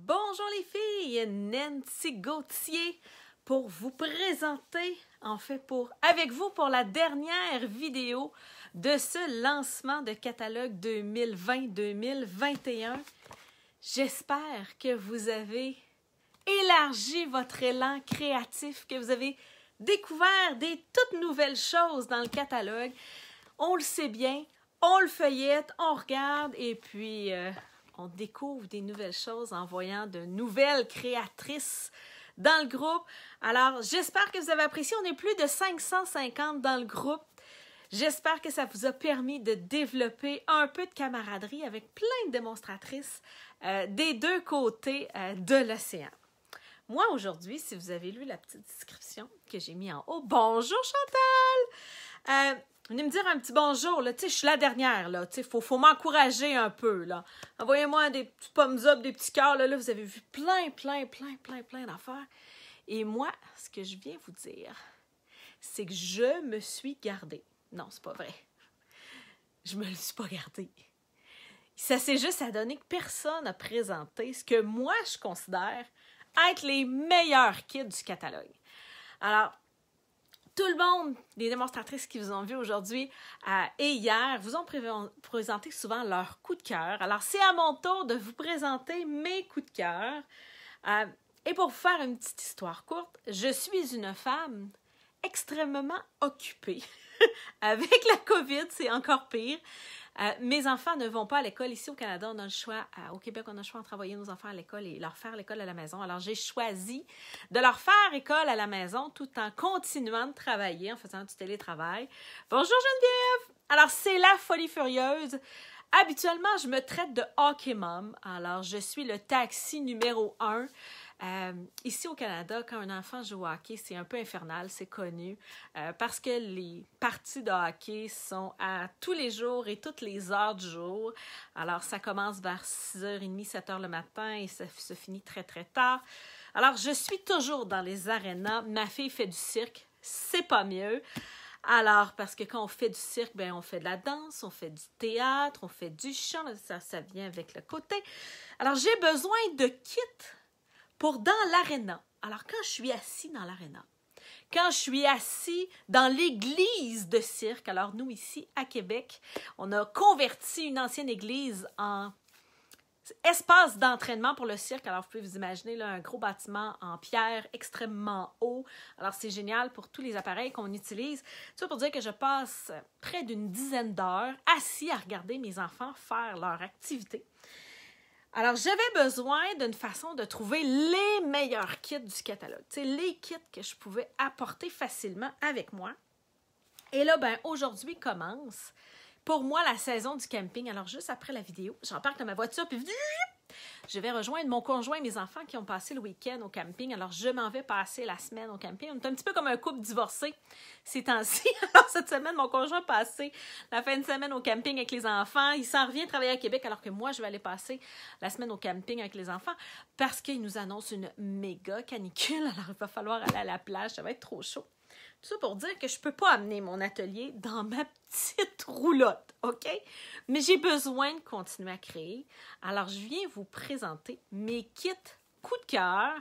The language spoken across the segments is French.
Bonjour les filles, Nancy Gauthier pour vous présenter, avec vous pour la dernière vidéo de ce lancement de catalogue 2020-2021. J'espère que vous avez élargi votre élan créatif, que vous avez découvert des toutes nouvelles choses dans le catalogue. On le sait bien, on le feuillette, on regarde et puis on découvre des nouvelles choses en voyant de nouvelles créatrices dans le groupe. Alors, j'espère que vous avez apprécié. On est plus de 550 dans le groupe. J'espère que ça vous a permis de développer un peu de camaraderie avec plein de démonstratrices des deux côtés de l'océan. Moi, aujourd'hui, si vous avez lu la petite description que j'ai mis en haut, bonjour Chantal! Venez me dire un petit bonjour, là, tu sais, je suis la dernière, là, tu sais, faut m'encourager un peu, là. Envoyez-moi des petits thumbs up, des petits cœurs, là, vous avez vu plein d'affaires. Et moi, ce que je viens vous dire, c'est que je me suis gardée. Non, c'est pas vrai. Je me le suis pas gardée. Ça s'est juste à donner que personne n'a présenté ce que moi, je considère être les meilleurs kits du catalogue. Alors, tout le monde, les démonstratrices qui vous ont vu aujourd'hui et hier, vous ont présenté souvent leur coup de cœur. Alors, c'est à mon tour de vous présenter mes coups de cœur. Et pour vous faire une petite histoire courte, je suis une femme extrêmement occupée. Avec la COVID, c'est encore pire. Mes enfants ne vont pas à l'école. Ici au Canada, on a le choix. Au Québec, on a le choix de envoyer nos enfants à l'école et leur faire l'école à la maison. Alors, j'ai choisi de leur faire école à la maison tout en continuant de travailler, en faisant du télétravail. Bonjour Geneviève! Alors, c'est la folie furieuse. Habituellement, je me traite de hockey mom. Alors, je suis le taxi numéro 1. Ici au Canada, quand un enfant joue au hockey, c'est un peu infernal, c'est connu, parce que les parties de hockey sont à tous les jours et toutes les heures du jour. Alors, ça commence vers 6h30, 7h le matin et ça se finit très tard. Alors, je suis toujours dans les arénas. Ma fille fait du cirque, c'est pas mieux. Alors, parce que quand on fait du cirque, ben, on fait de la danse, on fait du théâtre, on fait du chant, ça vient avec le côté. Alors, j'ai besoin de kits pour dans l'aréna. Alors, quand je suis assis dans l'aréna, quand je suis assis dans l'église de cirque, alors nous, ici, à Québec, on a converti une ancienne église en espace d'entraînement pour le cirque. Alors, vous pouvez vous imaginer là, un gros bâtiment en pierre extrêmement haut. Alors, c'est génial pour tous les appareils qu'on utilise. Ça pour dire que je passe près d'une dizaine d'heures assis à regarder mes enfants faire leur activité. Alors, j'avais besoin d'une façon de trouver les meilleurs kits du catalogue. Tu sais, les kits que je pouvais apporter facilement avec moi. Et là, ben, aujourd'hui commence pour moi la saison du camping. Alors, juste après la vidéo, j'embarque dans ma voiture, puis je vais rejoindre mon conjoint et mes enfants qui ont passé le week-end au camping. Alors, je m'en vais passer la semaine au camping. On est un petit peu comme un couple divorcé ces temps-ci. Alors, cette semaine, mon conjoint a passé la fin de semaine au camping avec les enfants. Il s'en revient travailler à Québec alors que moi, je vais aller passer la semaine au camping avec les enfants parce qu'il nous annonce une méga canicule. Alors, il va falloir aller à la plage. Ça va être trop chaud. Tout ça pour dire que je ne peux pas amener mon atelier dans ma petite roulotte, OK? Mais j'ai besoin de continuer à créer. Alors, je viens vous présenter mes kits coup de cœur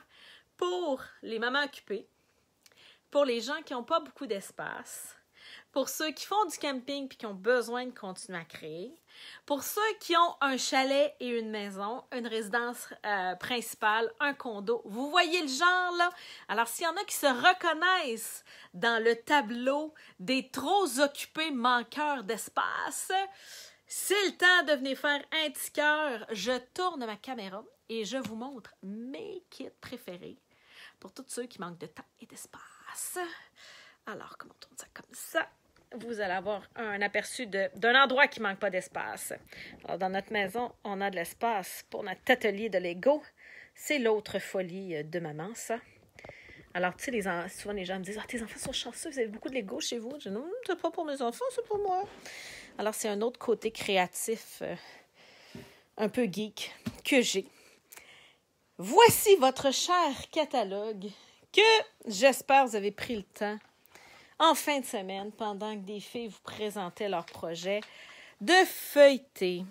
pour les mamans occupées, pour les gens qui n'ont pas beaucoup d'espace, pour ceux qui font du camping et qui ont besoin de continuer à créer, pour ceux qui ont un chalet et une maison, une résidence principale, un condo. Vous voyez le genre, là? Alors, s'il y en a qui se reconnaissent dans le tableau des trop occupés manqueurs d'espace, c'est le temps de venir faire un petit cœur. Je tourne ma caméra et je vous montre mes kits préférés pour tous ceux qui manquent de temps et d'espace. Alors, comment on tourne ça comme ça? Vous allez avoir un aperçu d'un endroit qui ne manque pas d'espace. Alors, dans notre maison, on a de l'espace pour notre atelier de Lego. C'est l'autre folie de maman, ça. Alors, tu sais, souvent les gens me disent « Ah, tes enfants sont chanceux, vous avez beaucoup de Lego chez vous. » Je dis « Non, c'est pas pour mes enfants, c'est pour moi. » Alors, c'est un autre côté créatif, un peu geek, que j'ai. Voici votre cher catalogue que j'espère vous avez pris le temps en fin de semaine, pendant que des filles vous présentaient leur projet, de feuilleter,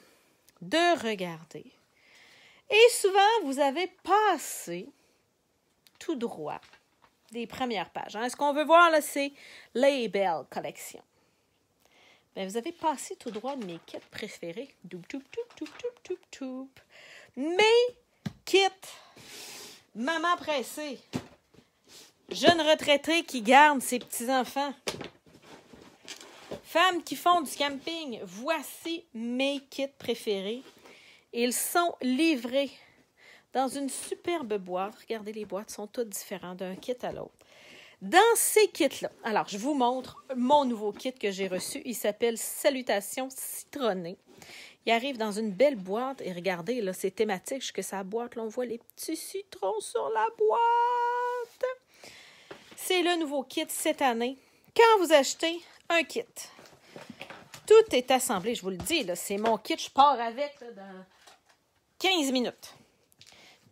de regarder Et souvent, vous avez passé tout droit des premières pages. Hein. Ce qu'on veut voir, là, c'est Label Collection. Bien, vous avez passé tout droit de mes kits préférés. Doup, doup, doup, doup, doup, doup, doup. Mes kits maman pressée. Jeune retraitée qui garde ses petits-enfants. Femmes qui font du camping. Voici mes kits préférés. Ils sont livrés dans une superbe boîte. Regardez, les boîtes sont toutes différentes d'un kit à l'autre. Dans ces kits-là, alors je vous montre mon nouveau kit que j'ai reçu. Il s'appelle Salutations citronnées. Il arrive dans une belle boîte. Et regardez, là, c'est thématique jusque sa boîte. Là, on voit les petits citrons sur la boîte. C'est le nouveau kit cette année. Quand vous achetez un kit, tout est assemblé. Je vous le dis, là, c'est mon kit. Je pars avec là, dans 15 minutes.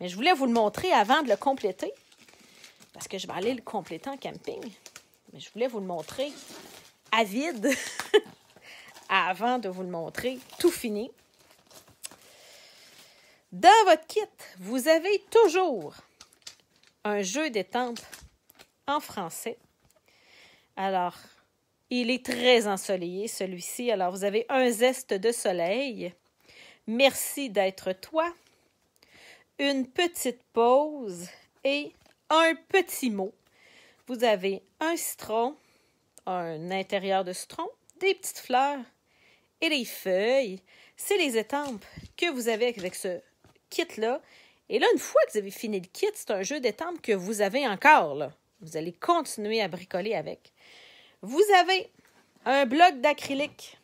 Mais je voulais vous le montrer avant de le compléter. Parce que je vais aller le compléter en camping. Mais je voulais vous le montrer à vide avant de vous le montrer tout fini. Dans votre kit, vous avez toujours un jeu d'étampes en français. Alors, il est très ensoleillé, celui-ci. Alors, vous avez un zeste de soleil. Merci d'être toi. Une petite pause et un petit mot. Vous avez un citron, un intérieur de citron, des petites fleurs et les feuilles. C'est les étampes que vous avez avec ce kit-là. Et là, une fois que vous avez fini le kit, c'est un jeu d'étampes que vous avez encore. Là. Vous allez continuer à bricoler avec. Vous avez un bloc d'acrylique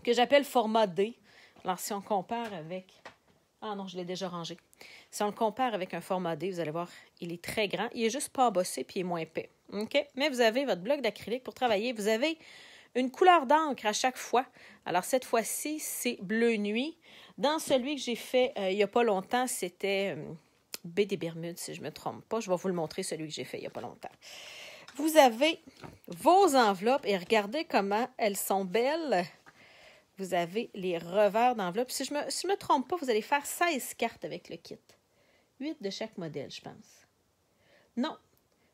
que j'appelle format D. Alors, si on compare avec... Ah non, je l'ai déjà rangé. Si on le compare avec un format D, vous allez voir, il est très grand. Il n'est juste pas embossé puis il est moins épais. OK? Mais vous avez votre bloc d'acrylique pour travailler. Vous avez une couleur d'encre à chaque fois. Alors, cette fois-ci, c'est bleu nuit. Dans celui que j'ai fait il n'y a pas longtemps, c'était baie des Bermudes, si je ne me trompe pas. Je vais vous le montrer, celui que j'ai fait il n'y a pas longtemps. Vous avez vos enveloppes et regardez comment elles sont belles. Vous avez les revers d'enveloppe. Si je me trompe pas, vous allez faire 16 cartes avec le kit. 8 de chaque modèle, je pense. Non,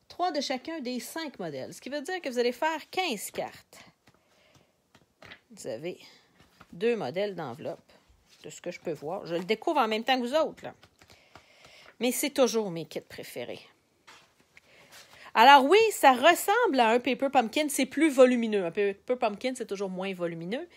3 de chacun des 5 modèles. Ce qui veut dire que vous allez faire 15 cartes. Vous avez 2 modèles d'enveloppe, de ce que je peux voir. Je le découvre en même temps que vous autres, là. Mais c'est toujours mes kits préférés. Alors oui, ça ressemble à un Paper Pumpkin, c'est plus volumineux. Un Paper Pumpkin, c'est toujours moins volumineux.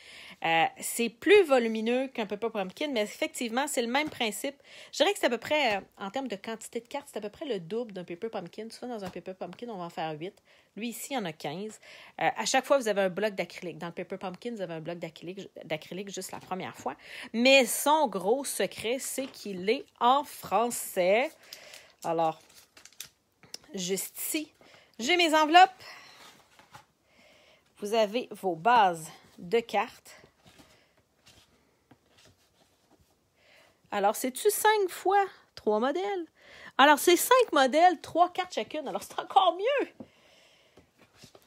C'est plus volumineux qu'un Paper Pumpkin, mais effectivement, c'est le même principe. Je dirais que c'est à peu près, en termes de quantité de cartes, c'est à peu près le double d'un Paper Pumpkin. Souvent, dans un Paper Pumpkin, on va en faire 8. Lui, ici, il y en a 15. À chaque fois, vous avez un bloc d'acrylique. Dans le Paper Pumpkin, vous avez un bloc d'acrylique juste la première fois. Mais son gros secret, c'est qu'il est en français. Alors, juste ici, j'ai mes enveloppes. Vous avez vos bases de cartes. Alors, c'est-tu 5 fois 3 modèles? Alors, c'est 5 modèles, 3 cartes chacune. Alors, c'est encore mieux.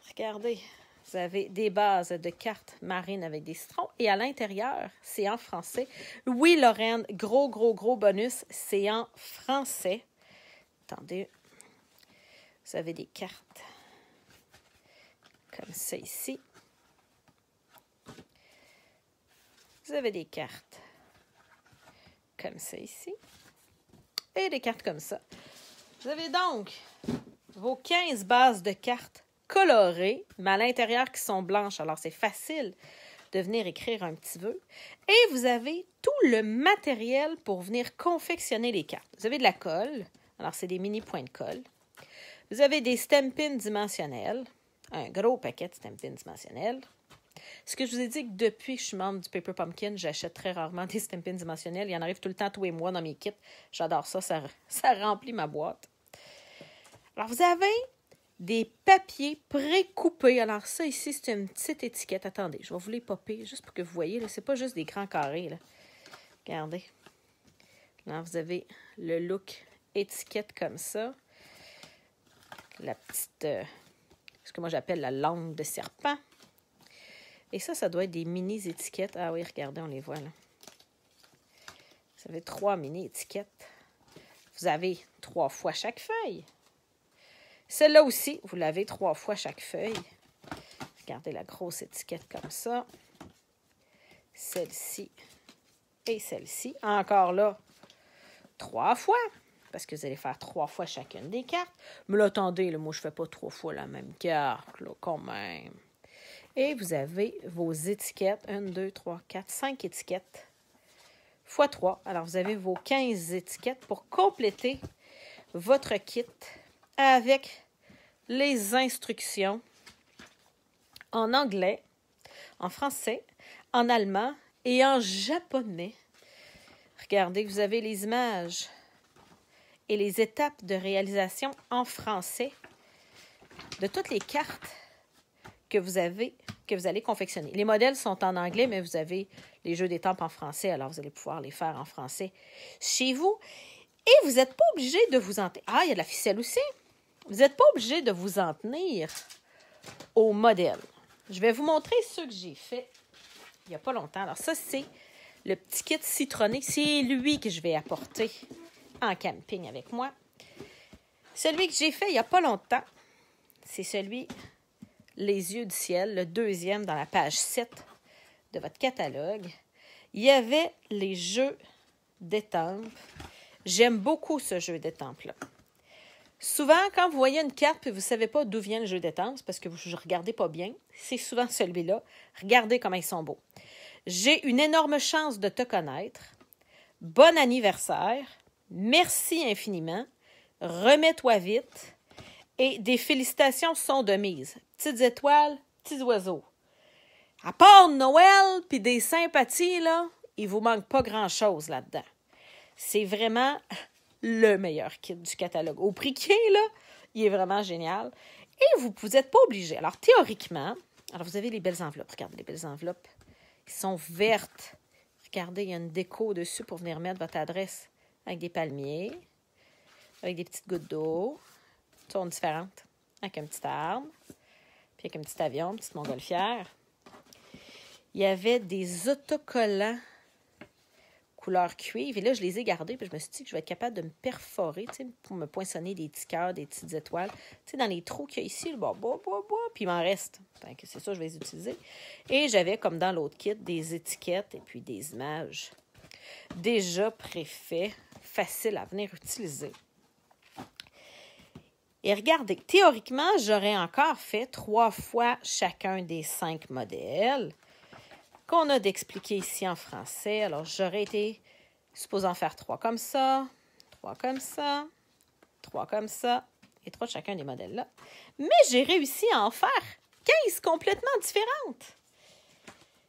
Regardez, vous avez des bases de cartes marines avec des citrons. Et à l'intérieur, c'est en français. Oui, Lorraine, gros bonus, c'est en français. Attendez. Vous avez des cartes comme ça ici. Vous avez des cartes comme ça ici. Et des cartes comme ça. Vous avez donc vos 15 bases de cartes colorées, mais à l'intérieur qui sont blanches. Alors, c'est facile de venir écrire un petit vœu. Et vous avez tout le matériel pour venir confectionner les cartes. Vous avez de la colle. Alors, c'est des mini points de colle. Vous avez des Stampin' dimensionnels, un gros paquet de Stampin' dimensionnels. Ce que je vous ai dit que depuis que je suis membre du Paper Pumpkin, j'achète très rarement des Stampin' dimensionnels. Il en arrive tout le temps, tous les mois, dans mes kits. J'adore ça, ça remplit ma boîte. Alors, vous avez des papiers pré-coupés. Alors, ça ici, c'est une petite étiquette. Attendez, je vais vous les popper juste pour que vous voyez. Ce n'est pas juste des grands carrés. Là. Regardez. Là, vous avez le look étiquette comme ça. La petite, ce que moi j'appelle la langue de serpent. Et ça doit être des mini-étiquettes. Ah oui, regardez, on les voit là. Vous avez 3 mini-étiquettes. Vous avez 3 fois chaque feuille. Celle-là aussi, vous l'avez 3 fois chaque feuille. Regardez la grosse étiquette comme ça. Celle-ci et celle-ci. Encore là, 3 fois. Parce que vous allez faire 3 fois chacune des cartes. Mais là, attendez, là, moi, je ne fais pas 3 fois la même carte, là, quand même. Et vous avez vos étiquettes. 1, 2, 3, 4, 5 étiquettes. Fois 3. Alors, vous avez vos 15 étiquettes pour compléter votre kit avec les instructions en anglais, en français, en allemand et en japonais. Regardez, vous avez les images et les étapes de réalisation en français de toutes les cartes que vous allez confectionner. Les modèles sont en anglais, mais vous avez les jeux d'étampes en français, alors vous allez pouvoir les faire en français chez vous. Et vous n'êtes pas obligé de vous en tenir. Ah, il y a de la ficelle aussi. Vous n'êtes pas obligé de vous en tenir au modèle. Je vais vous montrer ceux que j'ai fait il n'y a pas longtemps. Alors ça, c'est le petit kit citronné. C'est lui que je vais apporter en camping avec moi. Celui que j'ai fait il n'y a pas longtemps, c'est celui Les yeux du ciel, le deuxième dans la page 7 de votre catalogue. Il y avait les jeux d'étampes. J'aime beaucoup ce jeu d'étampes-là. Souvent, quand vous voyez une carte et vous ne savez pas d'où vient le jeu d'étampes, parce que vous ne regardez pas bien, c'est souvent celui-là. Regardez comment ils sont beaux. J'ai une énorme chance de te connaître. Bon anniversaire. Merci infiniment. Remets-toi vite. Et des félicitations sont de mise. Petites étoiles, petits oiseaux. À part Noël puis des sympathies, là, il ne vous manque pas grand-chose là-dedans. C'est vraiment le meilleur kit du catalogue. Au prix qu'il est, là, il est vraiment génial. Et vous n'êtes pas obligé. Alors, théoriquement, alors vous avez les belles enveloppes. Regardez les belles enveloppes. Ils sont vertes. Regardez, il y a une déco dessus pour venir mettre votre adresse avec des palmiers, avec des petites gouttes d'eau, tournes différentes, avec un petit arbre, puis avec un petit avion, une petite montgolfière. Il y avait des autocollants couleur cuivre. Et là, je les ai gardés, puis je me suis dit que je vais être capable de me perforer, tu sais, pour me poinçonner des petits cœurs, des petites étoiles. Tu sais, dans les trous qu'il y a ici, puis il m'en reste. Donc, c'est ça, je vais les utiliser. Et j'avais, comme dans l'autre kit, des étiquettes et puis des images déjà préfaits, faciles à venir utiliser. Et regardez, théoriquement, j'aurais encore fait 3 fois chacun des 5 modèles qu'on a d'expliquer ici en français. Alors, j'aurais été supposant faire 3 comme ça, 3 comme ça, 3 comme ça, et 3 de chacun des modèles-là. Mais j'ai réussi à en faire 15 complètement différentes.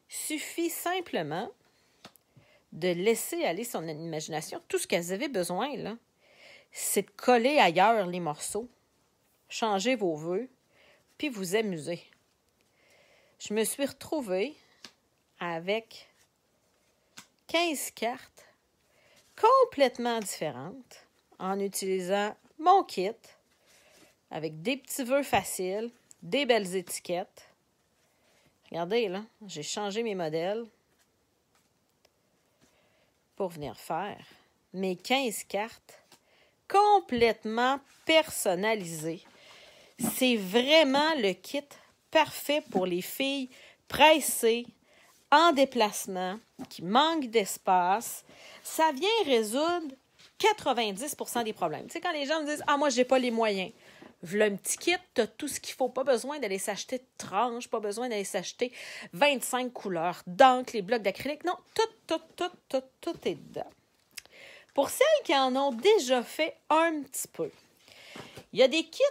Suffit simplement de laisser aller son imagination. Tout ce qu'elles avaient besoin, là, c'est de coller ailleurs les morceaux, changer vos vœux, puis vous amuser. Je me suis retrouvée avec 15 cartes complètement différentes en utilisant mon kit avec des petits vœux faciles, des belles étiquettes. Regardez, là, j'ai changé mes modèles pour venir faire mes 15 cartes complètement personnalisées. C'est vraiment le kit parfait pour les filles pressées, en déplacement, qui manquent d'espace. Ça vient résoudre 90% des problèmes. Tu sais, quand les gens me disent « Ah, moi, j'ai pas les moyens », voilà un petit kit, tu as tout ce qu'il faut. Pas besoin d'aller s'acheter de tranches, pas besoin d'aller s'acheter 25 couleurs d'encre, les blocs d'acrylique. Non, tout est dedans. Pour celles qui en ont déjà fait un petit peu, il y a des kits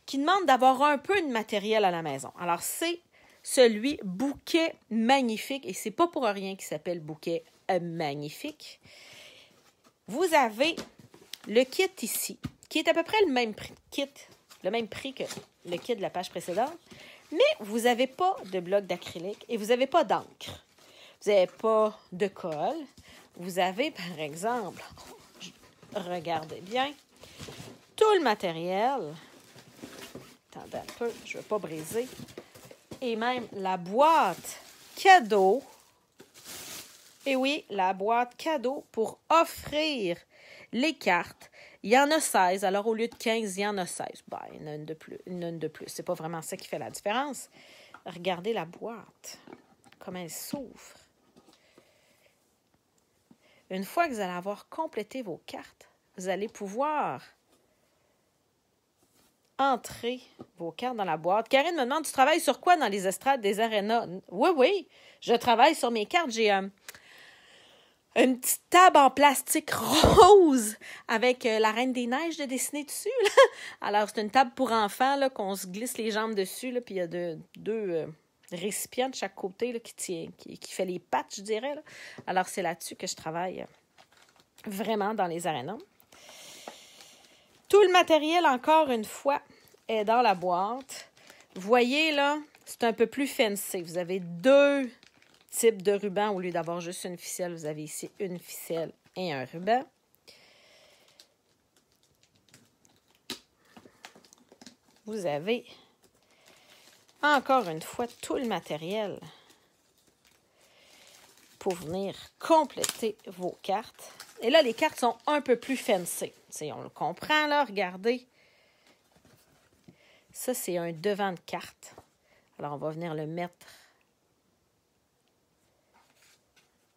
qui demandent d'avoir un peu de matériel à la maison. Alors, c'est celui Bouquet Magnifique, et c'est pas pour rien qu'il s'appelle Bouquet Magnifique. Vous avez le kit ici, qui est à peu près le même prix que le kit de la page précédente, mais vous n'avez pas de bloc d'acrylique et vous n'avez pas d'encre. Vous n'avez pas de colle. Vous avez, par exemple, regardez bien, tout le matériel. Attendez un peu, je ne veux pas briser. Et même la boîte cadeau Et oui, la boîte cadeau pour offrir les cartes. Il y en a 16, alors au lieu de 15, il y en a 16. Ben, il y en a une de plus. Il y en a une de plus. C'est pas vraiment ça qui fait la différence. Regardez la boîte, comment elle s'ouvre. Une fois que vous allez avoir complété vos cartes, vous allez pouvoir entrer vos cartes dans la boîte. Karine me demande, tu travailles sur quoi dans les estrades des arénas? Oui, je travaille sur mes cartes. J'ai une petite table en plastique rose avec la Reine des Neiges de dessiner dessus. Là. Alors, c'est une table pour enfants là, qu'on se glisse les jambes dessus. Là, puis il y a deux récipients de chaque côté là, qui fait les pattes, je dirais. Là. Alors, c'est là-dessus que je travaille vraiment dans les arénas. Tout le matériel, encore une fois, est dans la boîte. Vous voyez, là, c'est un peu plus fancy. Vous avez 2 types de rubans. Au lieu d'avoir juste une ficelle, vous avez ici une ficelle et un ruban. Vous avez, encore une fois, tout le matériel pour venir compléter vos cartes. Et là, les cartes sont un peu plus fancy. T'sais, on le comprend, là, regardez. Ça, c'est un devant de carte. Alors, on va venir le mettre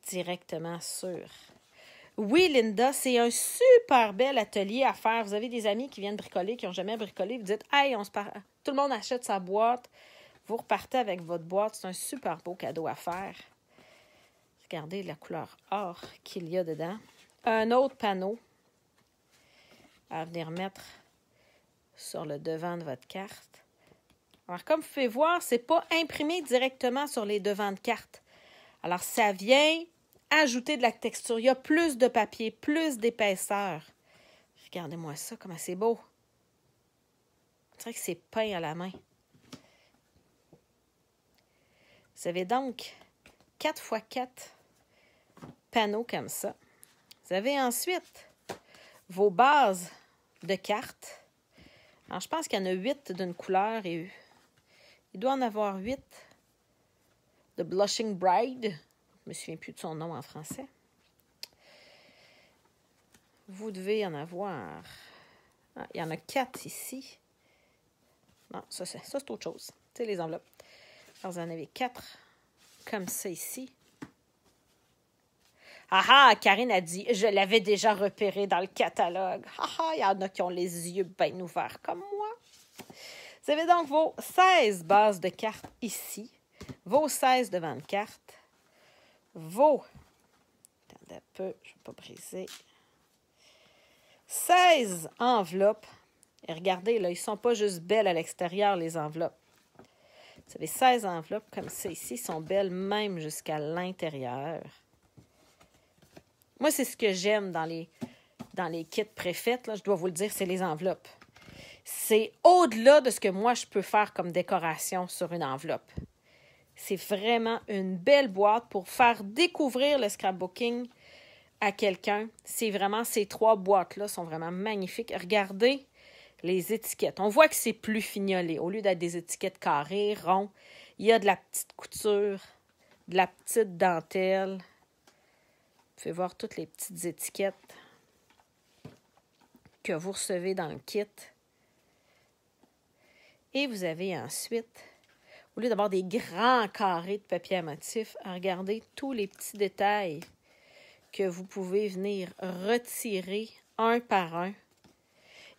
directement sur. Oui, Linda, c'est un super bel atelier à faire. Vous avez des amis qui viennent bricoler, qui n'ont jamais bricolé. Vous dites, hey, tout le monde achète sa boîte. Vous repartez avec votre boîte. C'est un super beau cadeau à faire. Regardez la couleur or qu'il y a dedans. Un autre panneau à venir mettre sur le devant de votre carte. Alors, comme vous pouvez voir, ce n'est pas imprimé directement sur les devants de carte. Alors, ça vient ajouter de la texture. Il y a plus de papier, plus d'épaisseur. Regardez-moi ça, comment c'est beau. On dirait que c'est peint à la main. Vous avez donc 4x4 panneaux comme ça. Vous avez ensuite vos bases de cartes. Alors, je pense qu'il y en a 8 d'une couleur et il doit en avoir 8 de Blushing Bride. Je ne me souviens plus de son nom en français. Vous devez en avoir... Ah, il y en a 4 ici. Non, ça c'est autre chose. Tu sais, les enveloppes. Alors, vous en avez 4 comme ça ici. Ah, Karine a dit, je l'avais déjà repéré dans le catalogue. Il y en a qui ont les yeux bien ouverts comme moi. Vous avez donc vos 16 bases de cartes ici, vos 16 devant de cartes, vos... Attendez un peu, je ne vais pas briser. 16 enveloppes. Et regardez, là, ils ne sont pas juste belles à l'extérieur, les enveloppes. Vous avez 16 enveloppes comme ça ici, ils sont belles même jusqu'à l'intérieur. Moi, c'est ce que j'aime dans les kits préfaites, là, je dois vous le dire, c'est les enveloppes. C'est au-delà de ce que moi, je peux faire comme décoration sur une enveloppe. C'est vraiment une belle boîte pour faire découvrir le scrapbooking à quelqu'un. C'est vraiment, ces 3 boîtes-là sont vraiment magnifiques. Regardez les étiquettes. On voit que c'est plus fignolé. Au lieu d'être des étiquettes carrées, ronds, il y a de la petite couture, de la petite dentelle. Vous pouvez voir toutes les petites étiquettes que vous recevez dans le kit. Et vous avez ensuite, au lieu d'avoir des grands carrés de papier à motif, regardez tous les petits détails que vous pouvez venir retirer un par un.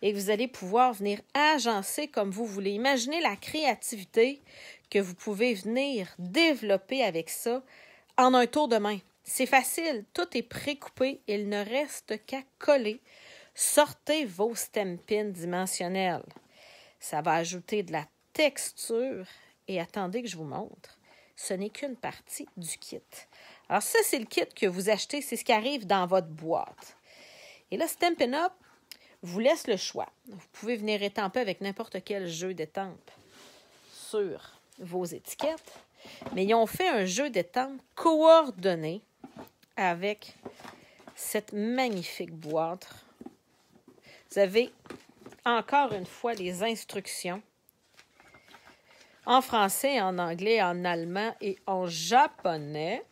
Et vous allez pouvoir venir agencer comme vous voulez. Imaginez la créativité que vous pouvez venir développer avec ça en un tour de main. C'est facile, tout est précoupé, il ne reste qu'à coller. Sortez vos stampins dimensionnels. Ça va ajouter de la texture. Et attendez que je vous montre. Ce n'est qu'une partie du kit. Alors ça, c'est le kit que vous achetez, c'est ce qui arrive dans votre boîte. Et là, Stampin' Up vous laisse le choix. Vous pouvez venir étamper avec n'importe quel jeu d'étampe sur vos étiquettes. Mais ils ont fait un jeu d'étampe coordonné avec cette magnifique boîte. Vous avez encore une fois les instructions en français, en anglais, en allemand et en japonais.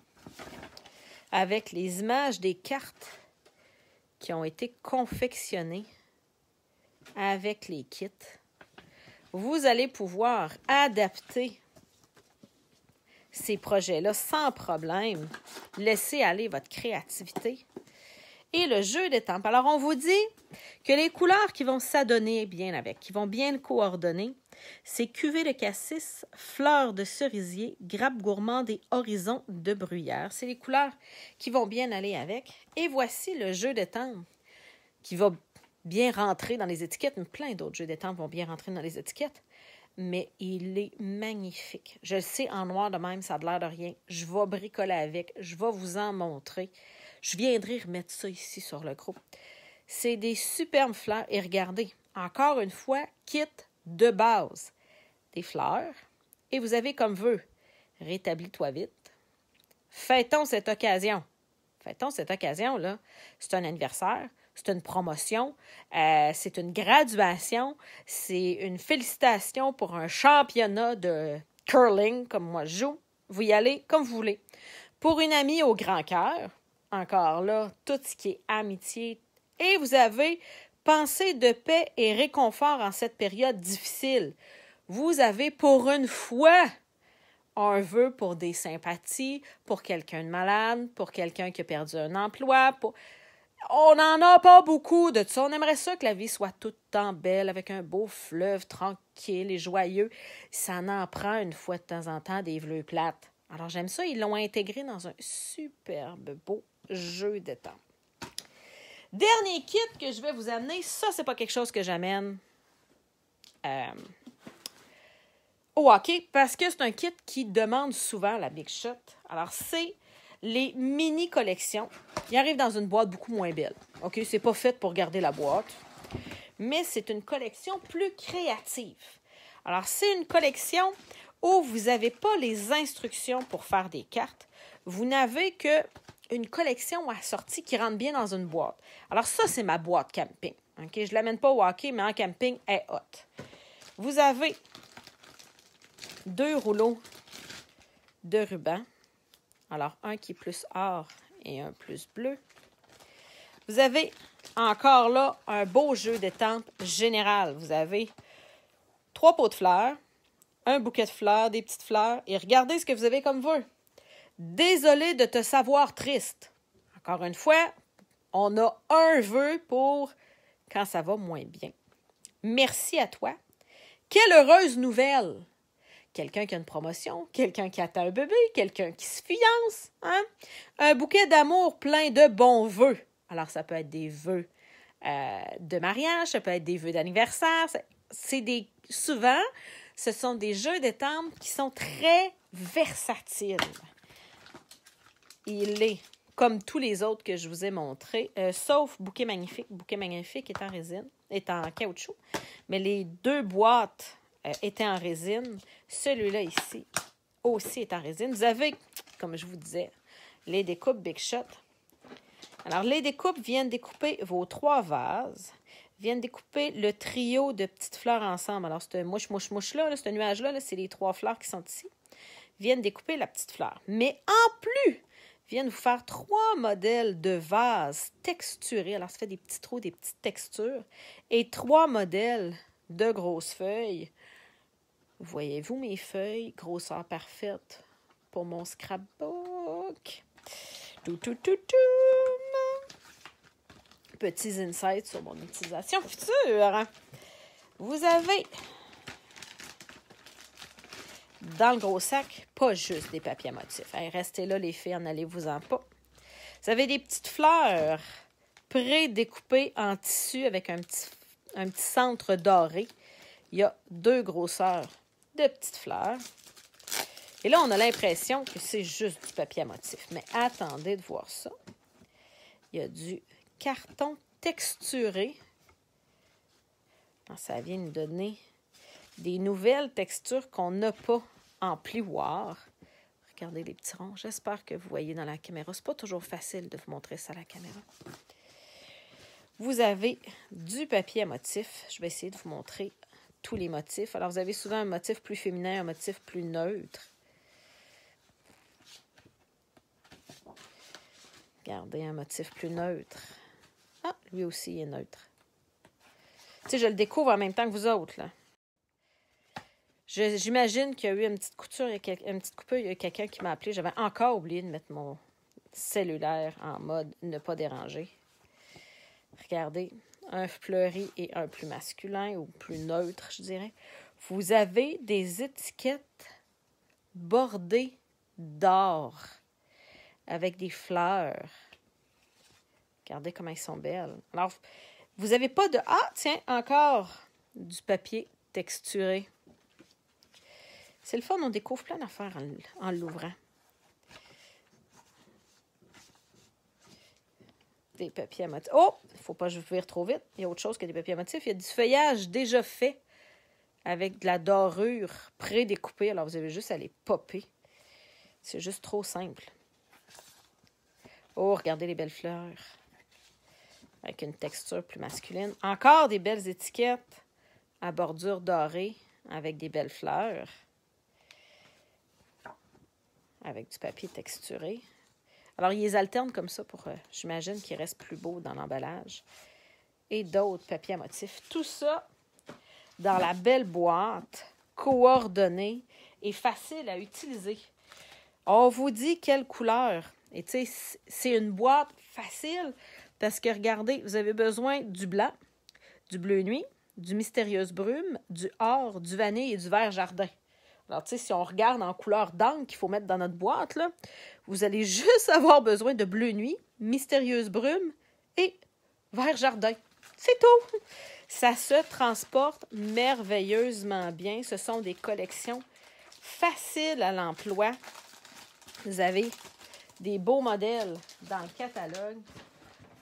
avec les images des cartes qui ont été confectionnées avec les kits, vous allez pouvoir adapter ces projets-là sans problème. Laissez aller votre créativité. Et le jeu d'étampes. Alors, on vous dit que les couleurs qui vont s'adonner bien avec, qui vont bien le coordonner, c'est cuvée de cassis, fleurs de cerisier, grappe gourmande et horizon de bruyère. C'est les couleurs qui vont bien aller avec. Et voici le jeu d'étampes qui va bien rentrer dans les étiquettes. Mais plein d'autres jeux d'étampes vont bien rentrer dans les étiquettes. Mais il est magnifique. Je le sais, en noir de même, ça a l'air de rien. Je vais bricoler avec. Je vais vous en montrer. Je viendrai remettre ça ici sur le groupe. C'est des superbes fleurs. Et regardez, encore une fois, kit de base. Des fleurs. Et vous avez comme vœu, rétablis-toi vite. Fêtons cette occasion. Fêtons cette occasion-là. C'est un anniversaire. C'est une promotion, c'est une graduation, c'est une félicitation pour un championnat de curling, comme moi je joue. Vous y allez comme vous voulez. Pour une amie au grand cœur, encore là, tout ce qui est amitié. Et vous avez pensée de paix et réconfort en cette période difficile. Vous avez pour une fois un vœu pour des sympathies, pour quelqu'un de malade, pour quelqu'un qui a perdu un emploi, On n'en a pas beaucoup de ça. On aimerait ça que la vie soit tout le temps belle, avec un beau fleuve tranquille et joyeux. Ça en prend une fois de temps en temps des vœux plates. Alors j'aime ça, ils l'ont intégré dans un superbe beau jeu d'étampes. Dernier kit que je vais vous amener, ça c'est pas quelque chose que j'amène au hockey, parce que c'est un kit qui demande souvent la Big Shot. Alors c'est les mini-collections. Ils arrivent dans une boîte beaucoup moins belle. OK, c'est pas fait pour garder la boîte, mais c'est une collection plus créative. Alors, c'est une collection où vous n'avez pas les instructions pour faire des cartes. Vous n'avez qu'une collection assortie qui rentre bien dans une boîte. Alors, ça, c'est ma boîte camping. OK, je ne l'amène pas au hockey, mais en camping, elle est hot. Vous avez 2 rouleaux de ruban. Alors, un qui est plus or et un plus bleu. Vous avez encore là un beau jeu d'étampes général. Vous avez 3 pots de fleurs, un bouquet de fleurs, des petites fleurs. Et regardez ce que vous avez comme vœu. Désolé de te savoir triste. Encore une fois, on a un vœu pour quand ça va moins bien. Merci à toi. Quelle heureuse nouvelle! Quelqu'un qui a une promotion, quelqu'un qui attend un bébé, quelqu'un qui se fiance, hein? Un bouquet d'amour plein de bons vœux. Alors, ça peut être des vœux de mariage, ça peut être des vœux d'anniversaire. Souvent, ce sont des jeux d'étampes qui sont très versatiles. Il est comme tous les autres que je vous ai montrés, sauf Bouquet Magnifique. Bouquet Magnifique est en résine, est en caoutchouc, mais les 2 boîtes était en résine. Celui-là ici aussi est en résine. Vous avez, comme je vous disais, les découpes Big Shot. Alors, les découpes viennent découper vos 3 vases, viennent découper le trio de petites fleurs ensemble. Alors, c'est un mouche-mouche-mouche-là, ce nuage-là, c'est les 3 fleurs qui sont ici. Viennent découper la petite fleur. Mais en plus, viennent vous faire 3 modèles de vases texturés. Alors, ça fait des petits trous, des petites textures. Et 3 modèles de grosses feuilles. Voyez-vous mes feuilles? Grosseur parfaite pour mon scrapbook. Petits insights sur mon utilisation future. Vous avez dans le gros sac, pas juste des papiers à motifs. Hey, restez là les filles, en allez-vous-en pas. Vous avez des petites fleurs pré-découpées en tissu avec un petit centre doré. Il y a 2 grosseurs de petites fleurs. Et là, on a l'impression que c'est juste du papier à motif. Mais attendez de voir ça. Il y a du carton texturé. Ça vient nous donner des nouvelles textures qu'on n'a pas en plioir. Regardez les petits ronds. J'espère que vous voyez dans la caméra. C'est pas toujours facile de vous montrer ça à la caméra. Vous avez du papier à motif. Je vais essayer de vous montrer tous les motifs. Alors, vous avez souvent un motif plus féminin, un motif plus neutre. Regardez, un motif plus neutre. Ah, lui aussi, il est neutre. Tu sais, je le découvre en même temps que vous autres, là. J'imagine qu'il y a eu une petite coupure, il y a quelqu'un qui m'a appelé. J'avais encore oublié de mettre mon cellulaire en mode ne pas déranger. Regardez, un fleuri et un plus masculin ou plus neutre, je dirais. Vous avez des étiquettes bordées d'or avec des fleurs. Regardez comment elles sont belles. Alors, vous n'avez pas de... Ah, tiens, encore du papier texturé. C'est le fun, on découvre plein d'affaires en l'ouvrant. Des papiers à motifs. Oh! Il ne faut pas ouvrir trop vite. Il y a autre chose que des papiers à motifs. Il y a du feuillage déjà fait avec de la dorure pré-découpée. Alors, vous avez juste à les popper. C'est juste trop simple. Oh, regardez les belles fleurs. Avec une texture plus masculine. Encore des belles étiquettes à bordure dorée avec des belles fleurs. Avec du papier texturé. Alors, ils les alternent comme ça pour, j'imagine, qu'ils restent plus beaux dans l'emballage. Et d'autres papiers à motifs. Tout ça dans la belle boîte, coordonnée et facile à utiliser. On vous dit quelle couleur. Et tu sais, c'est une boîte facile parce que, regardez, vous avez besoin du blanc, du bleu nuit, du mystérieuse brume, du or, du vanille et du vert jardin. Alors, tu sais, si on regarde en couleur d'encre qu'il faut mettre dans notre boîte, là, vous allez juste avoir besoin de bleu nuit, mystérieuse brume et vert jardin. C'est tout! Ça se transporte merveilleusement bien. Ce sont des collections faciles à l'emploi. Vous avez des beaux modèles dans le catalogue.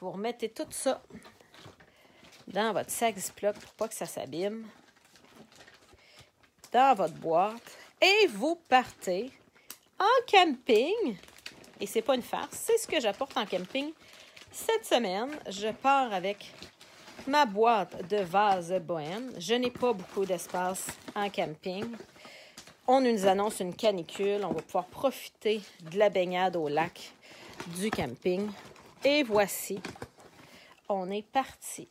Vous remettez tout ça dans votre sac Ziploc pour pas que ça s'abîme. Dans votre boîte et vous partez en camping. Et c'est pas une farce, c'est ce que j'apporte en camping. Cette semaine, je pars avec ma boîte de vases bohème. Je n'ai pas beaucoup d'espace en camping. On nous annonce une canicule. On va pouvoir profiter de la baignade au lac du camping. Et voici, on est parti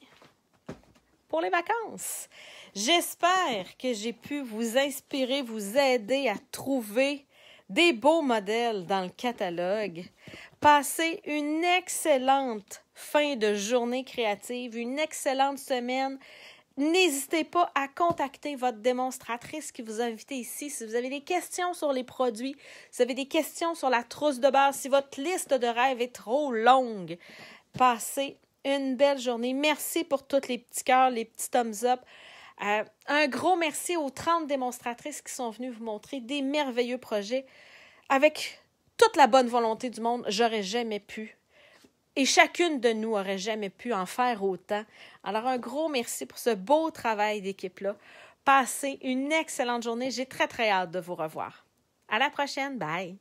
pour les vacances. J'espère que j'ai pu vous inspirer, vous aider à trouver des beaux modèles dans le catalogue. Passez une excellente fin de journée créative, une excellente semaine. N'hésitez pas à contacter votre démonstratrice qui vous a invité ici. Si vous avez des questions sur les produits, si vous avez des questions sur la trousse de base, si votre liste de rêves est trop longue, passez une belle journée. Merci pour tous les petits cœurs, les petits thumbs up. Un gros merci aux 30 démonstratrices qui sont venues vous montrer des merveilleux projets. Avec toute la bonne volonté du monde, j'aurais jamais pu. Et chacune de nous aurait jamais pu en faire autant. Alors, un gros merci pour ce beau travail d'équipe-là. Passez une excellente journée. J'ai très, très hâte de vous revoir. À la prochaine. Bye!